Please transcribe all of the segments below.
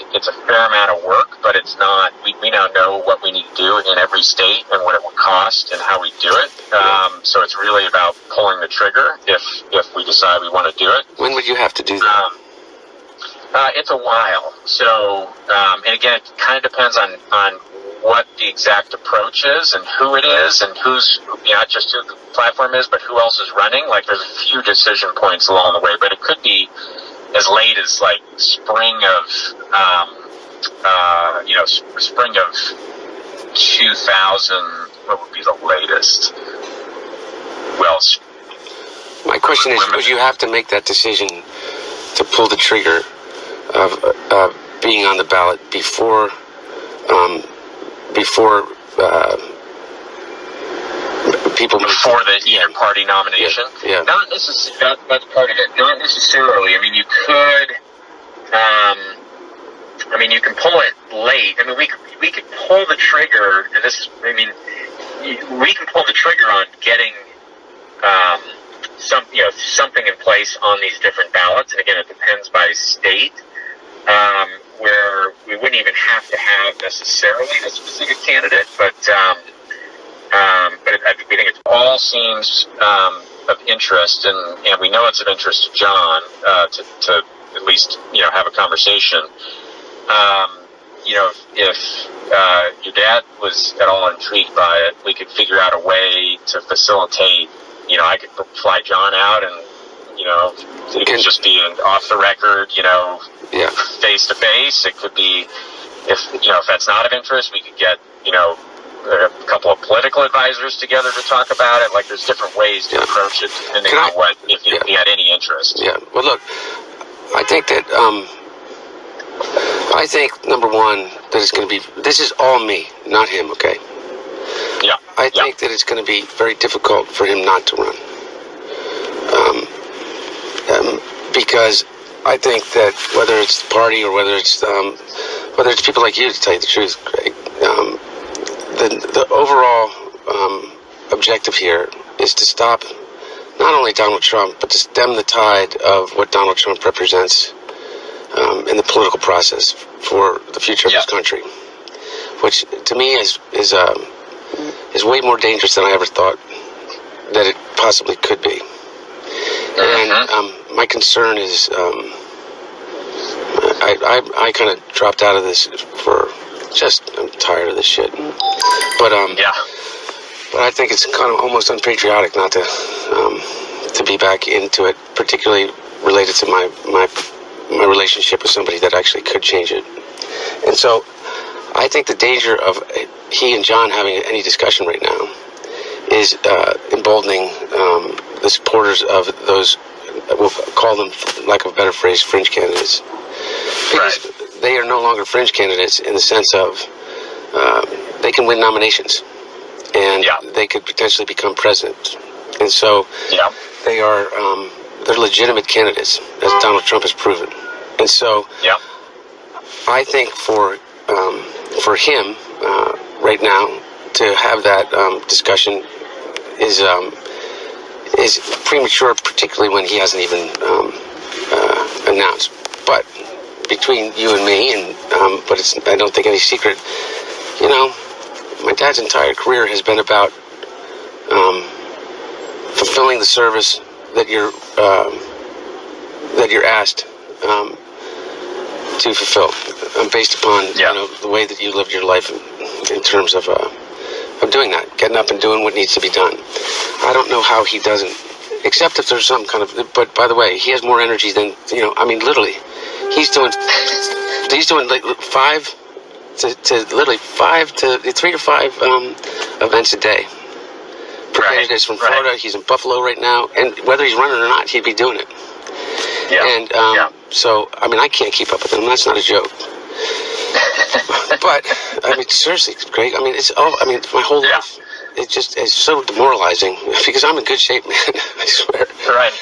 and it's a fair amount of work, but it's not. We now know what we need to do in every state and what it will cost and how we do it. So it's really about pulling the trigger if we decide we want to do it. When would you have to do that? It's a while. So, and again, it kind of depends on what the exact approach is and who it is and who's, not just who the platform is, but who else is running. Like, there's a few decision points along the way, but it could be as late as like spring of 2000. What would be the latest? Well, my question is, would you have to make that decision to pull the trigger of being on the ballot before people before the either party nomination? Yeah. Not necessarily. That's part of it. Not necessarily. I mean, you could. You can pull it late. I mean, we could pull the trigger, and this. I mean, we can pull the trigger on getting something in place on these different ballots. And again, it depends by state. Where we wouldn't even have to have necessarily a specific candidate, but we think it all seems of interest, and we know it's of interest to John to at least have a conversation. If your dad was at all intrigued by it, we could figure out a way to facilitate. I could fly John out, and it could just be an off the record, face to face. It could be if that's not of interest, we could get a couple of political advisors together to talk about it. Like, there's different ways to approach it depending on if you had any interest. Yeah. Well, look, I think that number one, that it's going to be. This is all me, not him. Okay. Yeah. I think that it's going to be very difficult for him not to run. Because I think that whether it's the party or whether it's people like you, to tell you the truth, Greg, the overall objective here is to stop not only Donald Trump, but to stem the tide of what Donald Trump represents in the political process for the future of this country, which to me is way more dangerous than I ever thought that it possibly could be. And my concern is, I kind of dropped out of this I'm tired of this shit. But I think it's kind of almost unpatriotic not to be back into it, particularly related to my relationship with somebody that actually could change it. And so I think the danger of he and John having any discussion right now is emboldening the supporters of those, we'll call them, lack of a better phrase, fringe candidates. Because they are no longer fringe candidates in the sense of they can win nominations and they could potentially become president. And so they're legitimate candidates, as Donald Trump has proven. And so I think for him right now to have that discussion is premature, particularly when he hasn't even announced. But between you and me, but I don't think any secret, my dad's entire career has been about fulfilling the service that you're asked to fulfill, based upon the way that you lived your life in terms of doing that, getting up and doing what needs to be done. I don't know how he doesn't, except if there's some kind of. But by the way, he has more energy than literally, he's doing like 3 to 5 events a day. Candidates from Florida. He's in Buffalo right now, and whether he's running or not, he'd be doing it. So I can't keep up with him. That's not a joke. But seriously, Greg. It's all. My whole life. It just is so demoralizing because I'm in good shape, man. I swear. Right.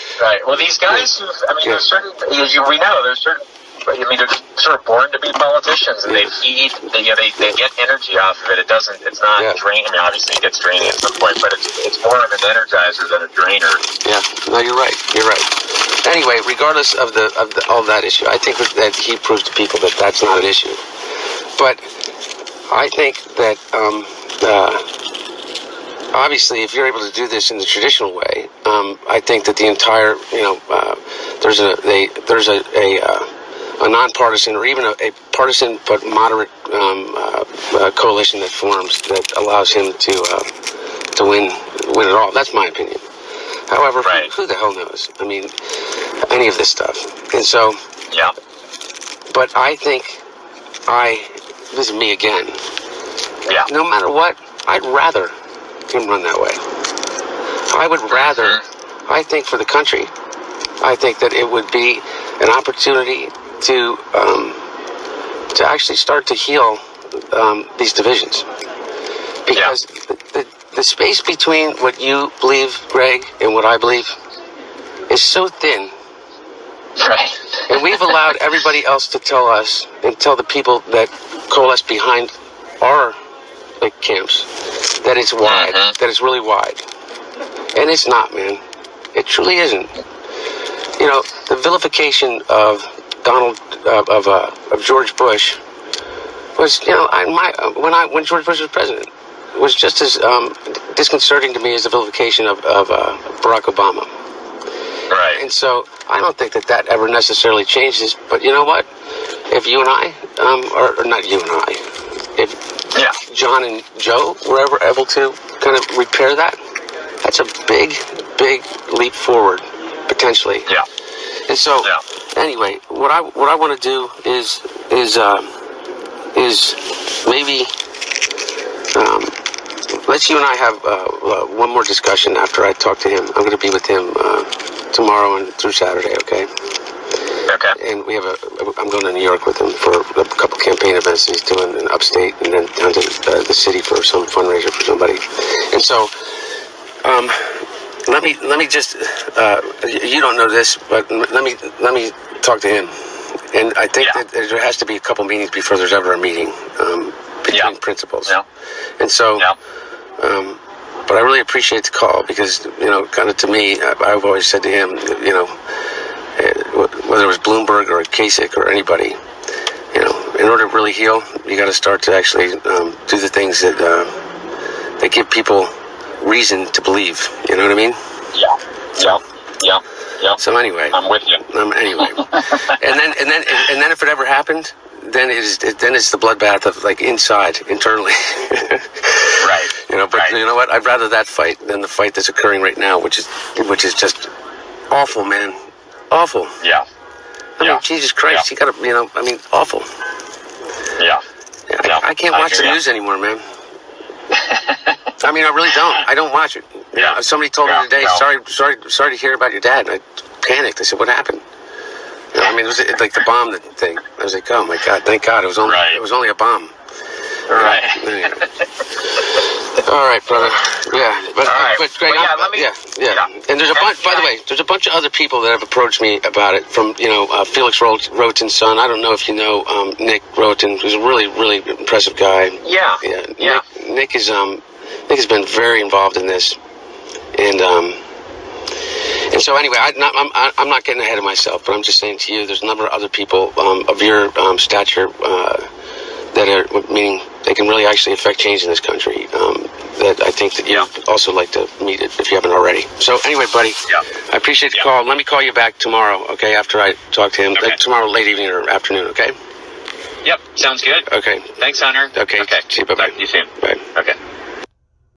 Well, these guys there's certain. We know there's certain. They're just sort of born to be politicians, and they get energy off of it. It's not draining. Obviously it gets draining at some point, but it's more of an energizer than a drainer. Yeah. No, you're right. anyway, regardless of all that issue, I think that he proves to people that that's not an issue. But I think that obviously, if you're able to do this in the traditional way, I think that the entire, there's a nonpartisan or even a partisan but moderate coalition that forms that allows him to win it all. That's my opinion. However, who the hell knows? I mean, any of this stuff. And so, yeah. But I think this is me again. Yeah. No matter what, I'd rather him run that way. I would rather, I think for the country, I think that it would be an opportunity to actually start to heal these divisions. Because the space between what you believe, Greg, and what I believe is so thin. Right. And we've allowed everybody else to tell us and tell the people that coalesce behind our camps that it's wide, that it's really wide. And it's not, man. It truly isn't. The vilification of George Bush was, when George Bush was president, was just as disconcerting to me as the vilification of Barack Obama. Right. And so I don't think that ever necessarily changes. But you know what? If you and I, or not you and I, if John and Joe were ever able to kind of repair that, that's a big, big leap forward, potentially. Yeah. And so, anyway, what I want to do is maybe let's you and I have one more discussion after I talk to him. I'm going to be with him tomorrow and through Saturday, okay? Okay. And we have I'm going to New York with him for a couple campaign events he's doing in upstate, and then down to the city for some fundraiser for somebody. And so, let me just you don't know this, but let me talk to him. And I think that there has to be a couple meetings before there's ever a meeting between principals. Yeah. And so, but I really appreciate the call because kind of to me, I've always said to him, whether it was Bloomberg or Kasich or anybody, in order to really heal, you got to start to actually do the things that give people reason to believe. You know what I mean? Yeah. So anyway, I'm with you. Anyway, and then if it ever happened, then it's the bloodbath of internally. Right. But you know what? I'd rather that fight than the fight that's occurring right now, which is just awful, man. Awful. Yeah. I mean, Jesus Christ, you gotta, awful. Yeah. I can't watch the news anymore, man. I mean, I really don't. I don't watch it. Yeah. Somebody told me today, sorry to hear about your dad. And I panicked. I said, what happened? I mean, it was like the bomb thing. I was like, oh my God, thank God, it was only a bomb. Right. All right, brother. Yeah, but Greg, And there's a bunch. By the way, there's a bunch of other people that have approached me about it. From Felix Roten's son. I don't know if you know Nick Roten, who's a really, really impressive guy. Yeah. Nick has been very involved in this, and so anyway, I'm not getting ahead of myself, but I'm just saying to you, there's a number of other people of your stature that are, meaning they can really actually affect change in this country, that I think that you'd also like to meet it if you haven't already. So anyway, buddy, I appreciate the call. Let me call you back tomorrow, okay, after I talk to him. Okay. Tomorrow late evening or afternoon, okay? Yep, sounds good. Okay. Thanks, Hunter. Okay. See you, bye-bye. You soon.